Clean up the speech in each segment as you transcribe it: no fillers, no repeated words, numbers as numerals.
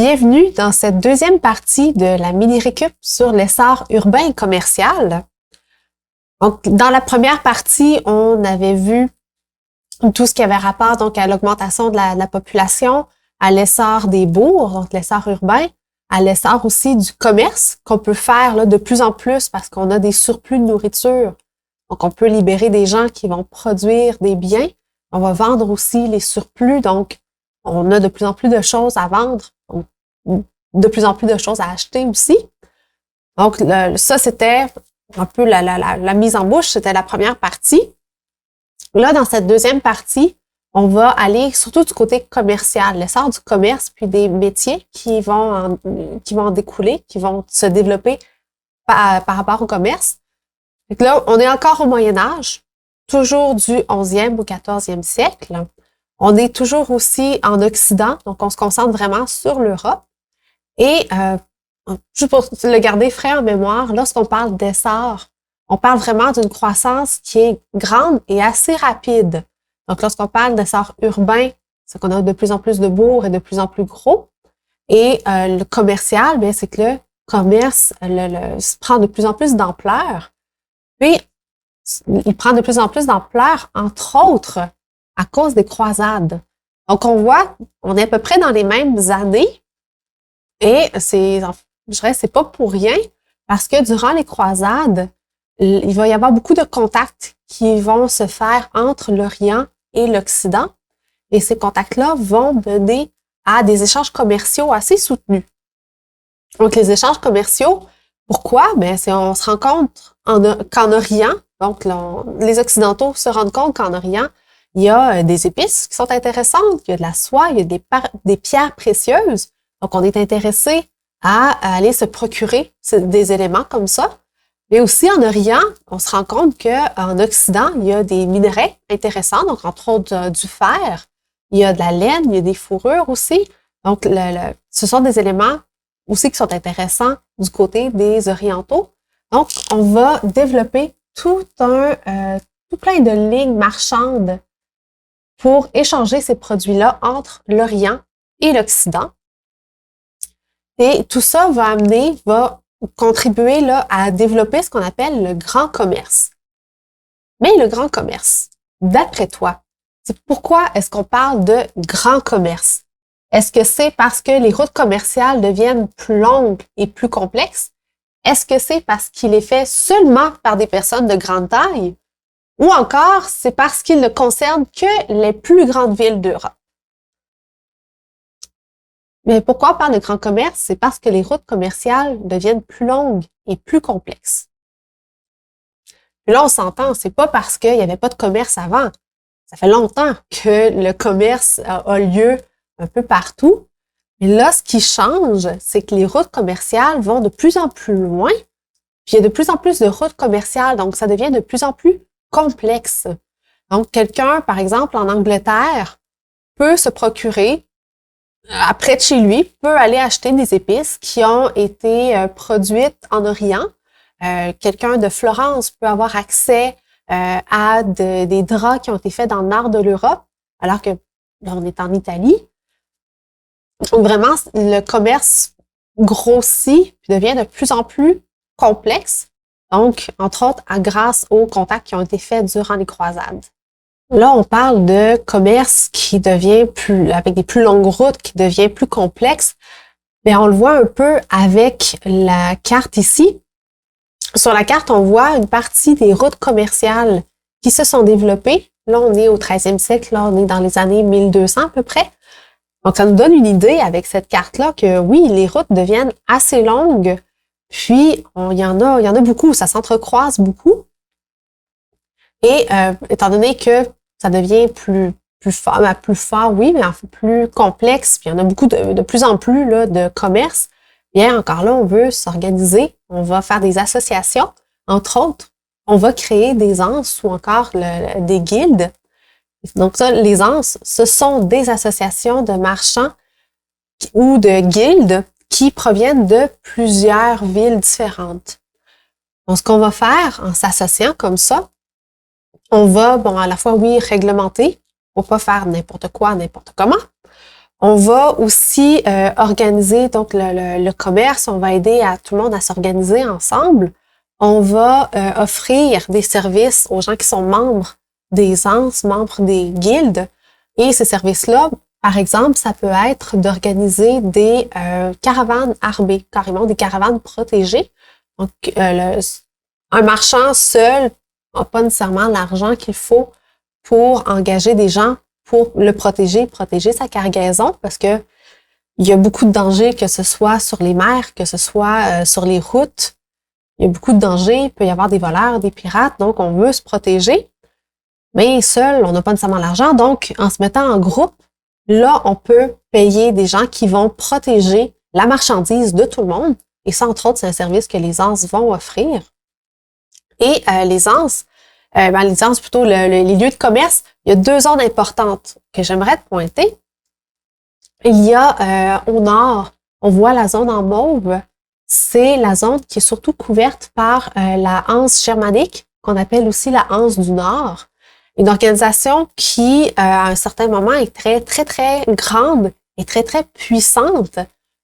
Bienvenue dans cette deuxième partie de la mini-récup sur l'essor urbain et commercial. Donc, dans la première partie, on avait vu tout ce qui avait rapport donc à l'augmentation de la population, à l'essor des bourgs, donc l'essor urbain, à l'essor aussi du commerce qu'on peut faire là, de plus en plus parce qu'on a des surplus de nourriture. Donc, on peut libérer des gens qui vont produire des biens. On va vendre aussi les surplus, donc on a de plus en plus de choses à vendre, donc de plus en plus de choses à acheter aussi. Donc, ça, c'était un peu la mise en bouche, c'était la première partie. Là, dans cette deuxième partie, on va aller surtout du côté commercial, l'essor du commerce, puis des métiers qui vont en découler, qui vont se développer par rapport au commerce. Donc là, on est encore au Moyen Âge, toujours du 11e au 14e siècle. On est toujours aussi en Occident, donc on se concentre vraiment sur l'Europe. Et juste pour le garder frais en mémoire, lorsqu'on parle d'essor, on parle vraiment d'une croissance qui est grande et assez rapide. Donc, lorsqu'on parle d'essor urbain, c'est qu'on a de plus en plus de bourgs et de plus en plus gros. Et le commercial, bien, c'est que le commerce prend de plus en plus d'ampleur. Puis, il prend de plus en plus d'ampleur, entre autres, à cause des croisades. Donc, on voit, on est à peu près dans les mêmes années. Et je dirais, c'est pas pour rien, parce que durant les croisades, il va y avoir beaucoup de contacts qui vont se faire entre l'Orient et l'Occident. Et ces contacts-là vont mener à des échanges commerciaux assez soutenus. Donc, les échanges commerciaux, pourquoi? Ben, on se rend compte qu'en Orient, donc les Occidentaux se rendent compte qu'en Orient, il y a des épices qui sont intéressantes, il y a de la soie, il y a des pierres précieuses. Donc, on est intéressé à aller se procurer des éléments comme ça. Mais aussi en Orient, on se rend compte qu'en Occident, il y a des minerais intéressants, donc entre autres du fer, il y a de la laine, il y a des fourrures aussi. Donc, ce sont des éléments aussi qui sont intéressants du côté des Orientaux. Donc, on va développer tout plein de lignes marchandes pour échanger ces produits-là entre l'Orient et l'Occident. Et tout ça va contribuer là, à développer ce qu'on appelle le grand commerce. Mais le grand commerce, d'après toi, pourquoi est-ce qu'on parle de grand commerce? Est-ce que c'est parce que les routes commerciales deviennent plus longues et plus complexes? Est-ce que c'est parce qu'il est fait seulement par des personnes de grande taille? Ou encore, c'est parce qu'il ne concerne que les plus grandes villes d'Europe? Mais pourquoi on parle de grand commerce? C'est parce que les routes commerciales deviennent plus longues et plus complexes. Puis là, on s'entend, c'est pas parce qu'il n'y avait pas de commerce avant. Ça fait longtemps que le commerce a lieu un peu partout. Mais là, ce qui change, c'est que les routes commerciales vont de plus en plus loin. Puis il y a de plus en plus de routes commerciales, donc ça devient de plus en plus complexe. Donc, quelqu'un, par exemple, en Angleterre, peut se procurer près de chez lui, peut aller acheter des épices qui ont été produites en Orient. Quelqu'un de Florence peut avoir accès à des draps qui ont été faits dans le nord de l'Europe, alors que là, on est en Italie. Donc, vraiment, le commerce grossit puis devient de plus en plus complexe. Donc, entre autres, grâce aux contacts qui ont été faits durant les croisades. Là, on parle de commerce qui devient avec des plus longues routes, qui devient plus complexe. Mais on le voit un peu avec la carte ici. Sur la carte, on voit une partie des routes commerciales qui se sont développées. Là, on est au 13e siècle, là, on est dans les années 1200 à peu près. Donc, ça nous donne une idée avec cette carte-là que oui, les routes deviennent assez longues. Puis, il y en a beaucoup, ça s'entrecroise beaucoup. Et étant donné que ça devient plus fort, oui, mais en fait plus complexe, puis il y en a beaucoup de plus en plus là, de commerce, bien encore là, on veut s'organiser, on va faire des associations, entre autres, on va créer des anses ou encore des guildes. Donc ça, les anses, ce sont des associations de marchands ou de guildes qui proviennent de plusieurs villes différentes. Donc, ce qu'on va faire en s'associant comme ça, on va, à la fois, oui, réglementer pour pas faire n'importe quoi, n'importe comment. On va aussi organiser donc le commerce, on va aider tout le monde à s'organiser ensemble. On va offrir des services aux gens qui sont membres des anses, membres des guildes. Et ces services-là, par exemple, ça peut être d'organiser des caravanes armées, carrément des caravanes protégées. Donc, un marchand seul n'a pas nécessairement l'argent qu'il faut pour engager des gens pour le protéger sa cargaison, parce que il y a beaucoup de dangers, que ce soit sur les mers, que ce soit sur les routes. Il y a beaucoup de dangers, il peut y avoir des voleurs, des pirates, donc on veut se protéger. Mais seul, on n'a pas nécessairement l'argent, donc en se mettant en groupe, là, on peut payer des gens qui vont protéger la marchandise de tout le monde. Et ça, entre autres, c'est un service que les anses vont offrir. Et les anses plutôt, les lieux de commerce, il y a 2 zones importantes que j'aimerais te pointer. Il y a au nord, on voit la zone en mauve, c'est la zone qui est surtout couverte par la Hanse germanique, qu'on appelle aussi la Hanse du Nord. Une organisation qui, à un certain moment, est très, très, très grande et très, très puissante.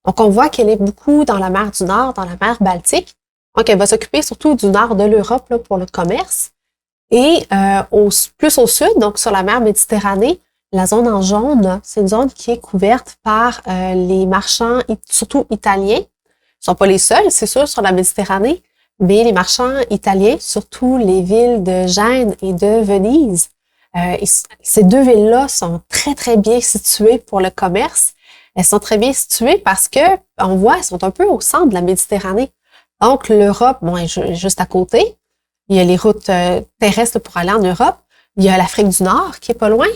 Donc, on voit qu'elle est beaucoup dans la mer du Nord, dans la mer Baltique. Donc, elle va s'occuper surtout du nord de l'Europe là, pour le commerce. Et plus au sud, donc sur la mer Méditerranée, la zone en jaune, c'est une zone qui est couverte par les marchands, surtout italiens. Ils sont pas les seuls, c'est sûr, sur la Méditerranée, mais les marchands italiens, surtout les villes de Gênes et de Venise. Ces 2 villes-là sont très, très bien situées pour le commerce. Elles sont très bien situées parce que, on voit, elles sont un peu au centre de la Méditerranée. Donc, l'Europe, bon, est juste à côté. Il y a les routes terrestres pour aller en Europe. Il y a l'Afrique du Nord qui est pas loin.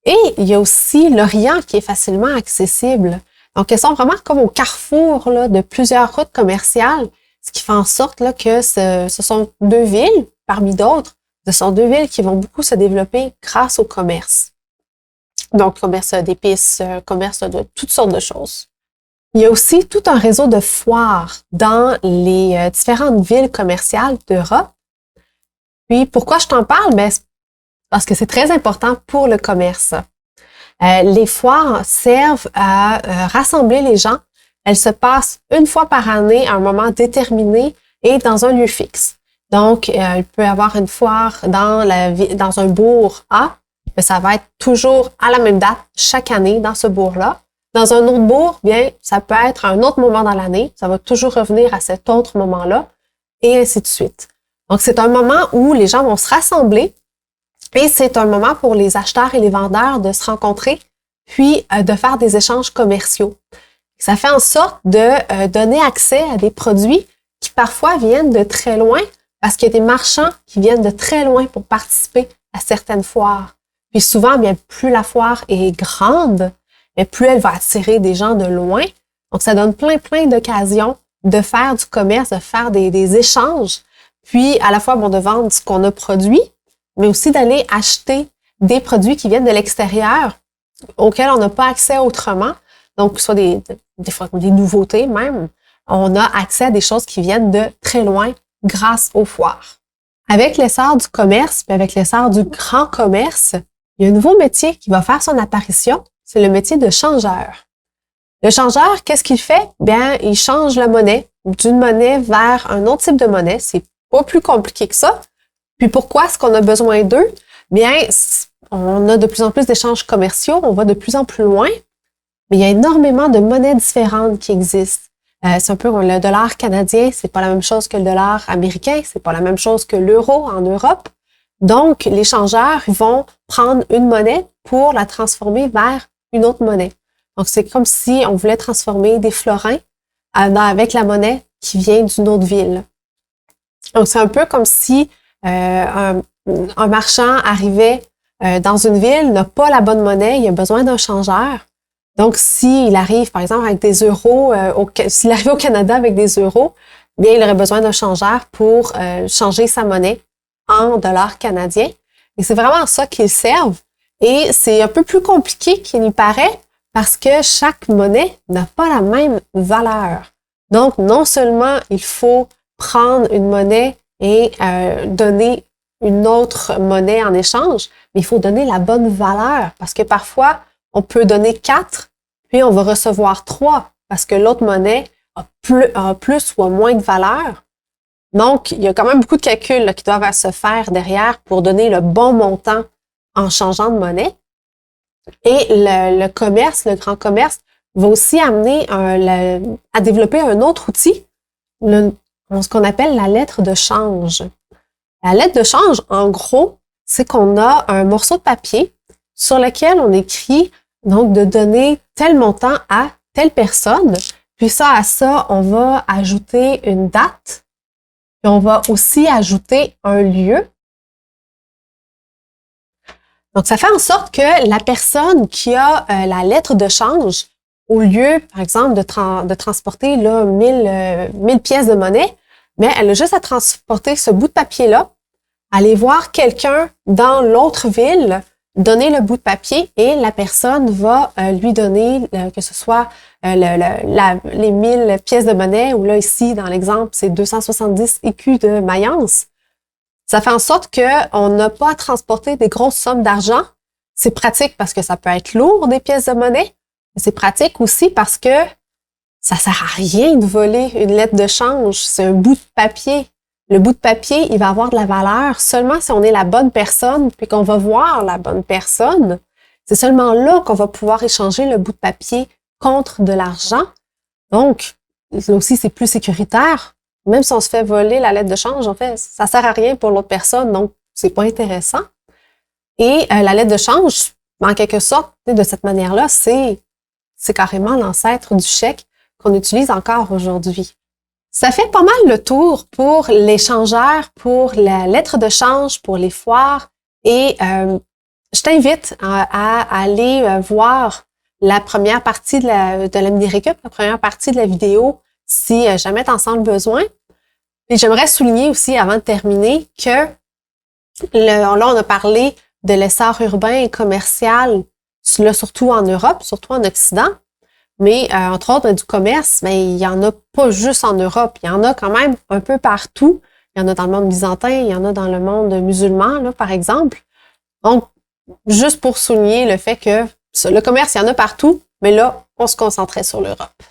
Et il y a aussi l'Orient qui est facilement accessible. Donc, elles sont vraiment comme au carrefour là, de plusieurs routes commerciales, ce qui fait en sorte là, que ce sont 2 villes, parmi d'autres, ce sont 2 villes qui vont beaucoup se développer grâce au commerce. Donc, commerce d'épices, commerce de toutes sortes de choses. Il y a aussi tout un réseau de foires dans les différentes villes commerciales d'Europe. Puis, pourquoi je t'en parle? Ben, parce que c'est très important pour le commerce. Les foires servent à rassembler les gens. Elles se passent une fois par année à un moment déterminé et dans un lieu fixe. Donc, il peut y avoir une foire dans un bourg A, mais ça va être toujours à la même date chaque année dans ce bourg-là. Dans un autre bourg, bien, ça peut être à un autre moment dans l'année. Ça va toujours revenir à cet autre moment-là et ainsi de suite. Donc, c'est un moment où les gens vont se rassembler et c'est un moment pour les acheteurs et les vendeurs de se rencontrer puis de faire des échanges commerciaux. Ça fait en sorte de donner accès à des produits qui parfois viennent de très loin parce qu'il y a des marchands qui viennent de très loin pour participer à certaines foires. Puis souvent, bien, plus la foire est grande, mais plus elle va attirer des gens de loin. Donc, ça donne plein d'occasions de faire du commerce, de faire des échanges, puis à la fois bon, de vendre ce qu'on a produit, mais aussi d'aller acheter des produits qui viennent de l'extérieur, auxquels on n'a pas accès autrement. Donc, soit des fois des nouveautés même. On a accès à des choses qui viennent de très loin grâce aux foires. Avec l'essor du commerce, puis avec l'essor du grand commerce, il y a un nouveau métier qui va faire son apparition, c'est le métier de changeur. Le changeur, qu'est-ce qu'il fait? Bien, il change la monnaie d'une monnaie vers un autre type de monnaie. C'est pas plus compliqué que ça. Puis pourquoi est-ce qu'on a besoin d'eux? Bien, on a de plus en plus d'échanges commerciaux, on va de plus en plus loin, mais il y a énormément de monnaies différentes qui existent. C'est un peu le dollar canadien, c'est pas la même chose que le dollar américain, c'est pas la même chose que l'euro en Europe. Donc, les changeurs vont prendre une monnaie pour la transformer vers une autre monnaie. Donc, c'est comme si on voulait transformer des florins avec la monnaie qui vient d'une autre ville. Donc, c'est un peu comme si un marchand arrivait dans une ville, n'a pas la bonne monnaie, il a besoin d'un changeur. Donc, s'il arrive, par exemple, avec des euros, s'il arrive au Canada avec des euros, bien, il aurait besoin d'un changeur pour changer sa monnaie en dollars canadiens. Et c'est vraiment ça qu'ils servent. Et c'est un peu plus compliqué qu'il n'y paraît parce que chaque monnaie n'a pas la même valeur. Donc, non seulement il faut prendre une monnaie et donner une autre monnaie en échange, mais il faut donner la bonne valeur parce que parfois, on peut donner 4 puis on va recevoir 3 parce que l'autre monnaie a plus ou a moins de valeur. Donc, il y a quand même beaucoup de calculs là, qui doivent se faire derrière pour donner le bon montant en changeant de monnaie. Et le commerce, le grand commerce, va aussi amener à développer un autre outil, ce qu'on appelle la lettre de change. La lettre de change, en gros, c'est qu'on a un morceau de papier sur lequel on écrit donc de donner tel montant à telle personne. Puis à ça, on va ajouter une date. Puis on va aussi ajouter un lieu. Donc, ça fait en sorte que la personne qui a la lettre de change, au lieu, par exemple, de transporter là, 1000 pièces de monnaie, mais elle a juste à transporter ce bout de papier-là, aller voir quelqu'un dans l'autre ville, donner le bout de papier et la personne va lui donner, que ce soit les 1000 pièces de monnaie, ou là, ici, dans l'exemple, c'est 270 écus de Mayence. Ça fait en sorte qu'on n'a pas à transporter des grosses sommes d'argent. C'est pratique parce que ça peut être lourd, des pièces de monnaie. Mais c'est pratique aussi parce que ça sert à rien de voler une lettre de change. C'est un bout de papier. Le bout de papier, il va avoir de la valeur seulement si on est la bonne personne puis qu'on va voir la bonne personne. C'est seulement là qu'on va pouvoir échanger le bout de papier contre de l'argent. Donc, là aussi, c'est plus sécuritaire. Même si on se fait voler la lettre de change, en fait, ça sert à rien pour l'autre personne, donc c'est pas intéressant. Et la lettre de change, en quelque sorte, de cette manière-là, c'est carrément l'ancêtre du chèque qu'on utilise encore aujourd'hui. Ça fait pas mal le tour pour l'échangeur, pour la lettre de change, pour les foires. Et je t'invite à aller voir la première partie de la mini-récup, la première partie de la vidéo, si jamais tu en sens le besoin. Et j'aimerais souligner aussi, avant de terminer, que là, on a parlé de l'essor urbain et commercial, là, surtout en Europe, surtout en Occident. Mais entre autres, du commerce, mais il y en a pas juste en Europe. Il y en a quand même un peu partout. Il y en a dans le monde byzantin, il y en a dans le monde musulman, là, par exemple. Donc, juste pour souligner le fait que le commerce, il y en a partout, mais là, on se concentrait sur l'Europe.